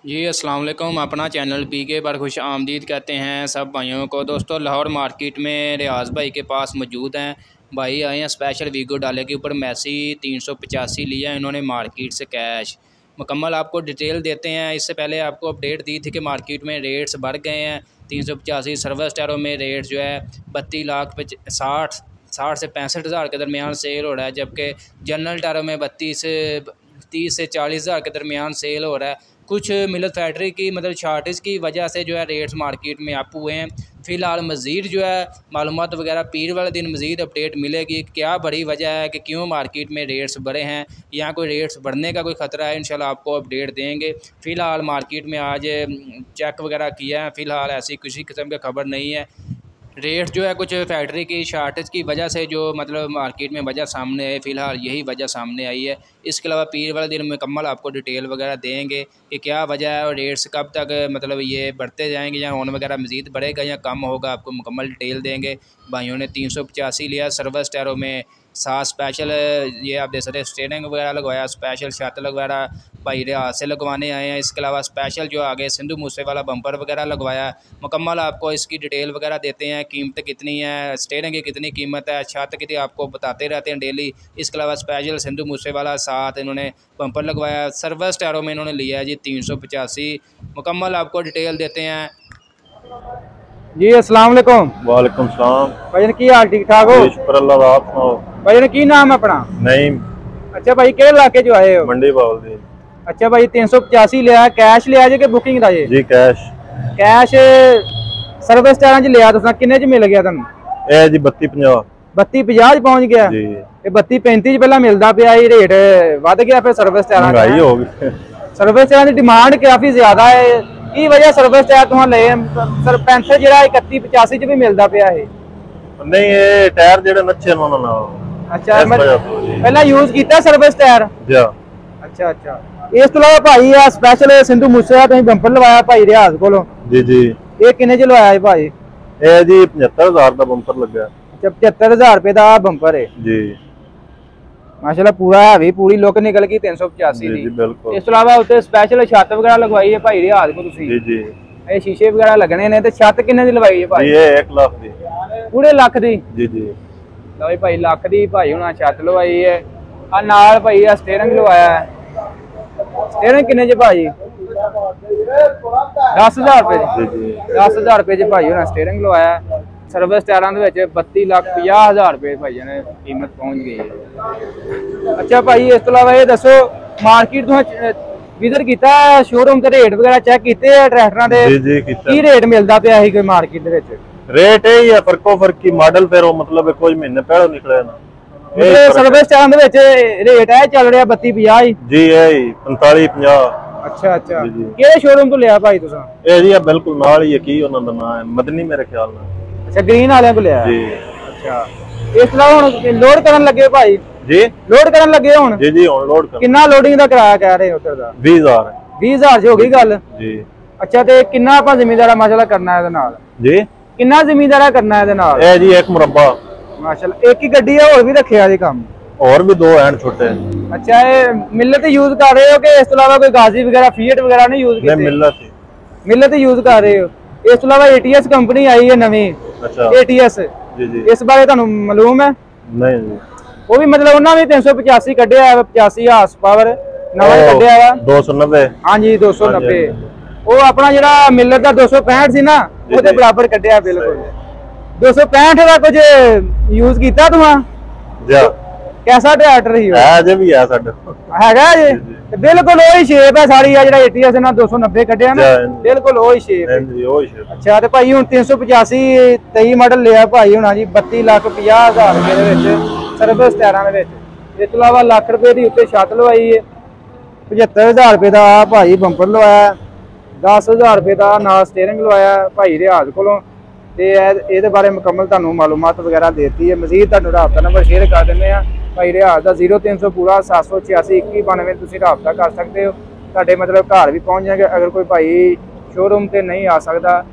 जी अस्सलाम वालेकुम। अपना चैनल पीके पर खुश आमदीद कहते हैं सब भाइयों को। दोस्तों लाहौर मार्केट में रियाज भाई के पास मौजूद हैं। भाई आए हैं स्पेशल वीगो डाले के ऊपर मैसी 385 लिया इन्होंने मार्केट से कैश। मुकम्मल आपको डिटेल देते हैं। इससे पहले आपको अपडेट दी थी कि मार्केट में रेट्स बढ़ गए हैं। 385 सर्विस टायरों में रेट जो है 32,60,000 से 65,000 के दरमियान सेल हो रहा है, जबकि जनरल टायरों में 30 से 40,000 के दरमियान सेल हो रहा है। कुछ मिलत फैक्ट्री की मतलब शार्टेज की वजह से जो है रेट्स मार्केट में अप हुए हैं। फ़िलहाल मज़ीद जो है मालूमात वगैरह पीर वाले दिन मज़ीद अपडेट मिलेगी, क्या बड़ी वजह है कि क्यों मार्केट में रेट्स बढ़े हैं या कोई रेट्स बढ़ने का कोई ख़तरा है। इंशाल्लाह आपको अपडेट देंगे। फ़िलहाल मार्केट में आज चेक वगैरह किया है, फ़िलहाल ऐसी किसी किस्म की खबर नहीं है। रेट जो है कुछ फैक्ट्री की शार्टेज की वजह से जो मतलब मार्केट में वजह सामने है, फ़िलहाल यही वजह सामने आई है। इसके अलावा पीर वाले दिन मुकम्मल आपको डिटेल वगैरह देंगे कि क्या वजह है और रेट्स कब तक मतलब ये बढ़ते जाएंगे या ऑन वगैरह मज़ीद बढ़ेगा या कम होगा, आपको मुकम्मल डिटेल देंगे। भाइयों ने 385 लिया सर्विस टायरों में 7 स्पेशल ये आप देख सकते हैं स्टेयरिंग वगैरह लगवाया, स्पेशल छत वगैरह भाई रियाज से लगवाने आए हैं। इसके अलावा स्पेशल जो आगे सिंधु मूसे वाला बम्पर वगैरह लगवाया। मुकम्मल आपको इसकी डिटेल वगैरह देते हैं, कीमत कितनी है, स्टेयरिंग की कितनी कीमत है, छत कितनी आपको बताते रहते हैं डेली। इसके अलावा स्पेशल सिंधु मूसे वाला साथ इन्होंने बम्पर लगवाया। सर्विस टायरों में इन्होंने लिया है जी 385। मुकम्मल आपको डिटेल देते हैं जी। अस्सलाम वालेकुम। वालेकुम सलाम। भाईजान की हाल ठीक ठाक हो? शुक्र अल्लाह दा, आप सुनाओ। भाईजान की नाम है अपना? नहीं, अच्छा भाई किहड़े इलाके जो आए हो? मंडी बावलदीन। अच्छा भाई 385 लिया, कैश लिया जे कि बुकिंग दा जे? जी कैश। कैश सर्विस टायरां च लिया तुसां, किन्ने च मिल गया तुहानू? ए जी 3250। 3250 च पहुंच गया जी। ते 3235 च पहला मिलदा पिया ही, रेट वध गया फिर सर्विस टायरां दा? महंगाई हो गई। सर्विस टायरां दी डिमांड काफी ज्यादा है। की वजह सर्विस टायर तुहां ले सरपंच जिहड़ा 3185 च भी मिलदा पिया है? नहीं ये टायर जेडे नच्छे ना ना। अच्छा पहला यूज कीता सर्विस टायर? जी। अच्छा अच्छा। इस तो अलावा भाई आ स्पेशल सिंधु मूसे दा तुसीं बंपर लवाया भाई रियाज कोलों? जी जी। ये किन्ने च लवाया है भाई? ए जी 75,000 दा बंपर लगा। अच्छा 75,000 रुपए दा बंपर है जी। माशाल्लाह पूरा हैवी, पूरी लुक निकल गई 385 दी। जी बिल्कुल। इस तो अलावा उत्ते स्पेशल छत वगैरह लगवाई है भाई रियाज को तुसीं? जी जी। ये शीशे वगैरह लगने ने ते छत किन्ने दी लवाई है भाई? ये 1 लाख दी। पूरे लाख दी? जी जी। लो भाई लाख दी भाई हुणा छत लवाई है। आ नाल भाई आ स्टीयरिंग लवाया है। स्टीयरिंग किन्ने च भाई? 10,000 रुपए। जी जी। 10,000 रुपए च भाई हुणा स्टीयरिंग लवाया है। सर्विस टायरां दे विच 32,50,000 रुपए भाई ने कीमत पहुंच गई है। अच्छा भाई इस तो अलावा ये दसो मार्केट तो विजिट कीता शोरूम ते रेट वगैरह चेक कीते ट्रैक्टरां दे? जी जी कीता। की रेट मिलदा पिया है कोई मार्केट दे विच? रेट यही है, फर्को फर्क की मॉडल फिर वो मतलब कुछ महीने पहले निकले ना। सर्विस टायरां दे विच रेट है चल रहा 32-50 जी है 45-50। अच्छा अच्छा। किहड़े शोरूम तो लिया भाई तुसां? ए जी बिल्कुल नाल ही है, की उन्हां दा नाम है मदनी मेरे ख्याल नाल। अच्छा ग्रीन वाले को लिया जी। अच्छा इस तरह हुण लोड करन लगे भाई? जी लोड करन लगे हुण? जी जी हुण लोड कर। कितना लोडिंग दा किराया कह रहे हो उधर दा? 20,000। 20,000 हो गई गल जी। अच्छा ते कितना आपा जिम्मेदारा माशाल्लाह करना है इहदे नाल? जी कितना जिम्मेदारा करना है इहदे नाल? ए जी 1 मुरब्बा माशाल्लाह। एक ही गड्डी है और भी रखे जी काम? और भी 2 हैं छोटे। अच्छा ये मिलत यूज कर रहे हो कि इस तो अलावा कोई गाजी वगैरह फिएट वगैरह नहीं यूज कीते? नहीं मिलत यूज कर रहे हो। इस तो अलावा एटीएस कंपनी आई है नवी। अच्छा एटीएस जी जी। इस बारे तुहानू मालूम है? नहीं जी। वो भी मतलब उन्होंने 385 कढ़िया है, 85 हार्स पावर नवा कढ़िया है 290। हाँ जी 290। वो अपना जरा मिलत का 265 सी ना वो बराबर कढ़िया बिल्कुल। 265 का कुछ यूज किया तुहां? कैसा ट्रैक्टर ही है भी है साडा है जी बिल्कुल वही शेप है सारी आ जेड़ा एटीएस ना 290 कढ़िया ना बिल्कुल वही शेप है जी वही शेप। अच्छा ते भाई हुन 385 23 मॉडल लिया भाई हुणा जी 32,50,000 रुपए दे विच सर्विस टायरां दे विच। इस तो अलावा लाख रुपए दी उत्ते छत लवाई है। 75,000 रुपए दा भाई बंपर लवाया। 10,000 रुपए दा नाल स्टीयरिंग लवाया भाई रियाज कोलों। ते इहदे बारे मुकम्मल तुहानू मालूमात वगैरह देती है। मजीद तुहानू राबता नंबर शेयर कर दिंदे आ भाई रियाज का 0300 पूरा 786 2192 तुसीं राबता कर सकते हो। तुहाडे मतलब घर भी पहुंच जाएंगे अगर कोई भाई शोरूम ते नहीं आ सकता।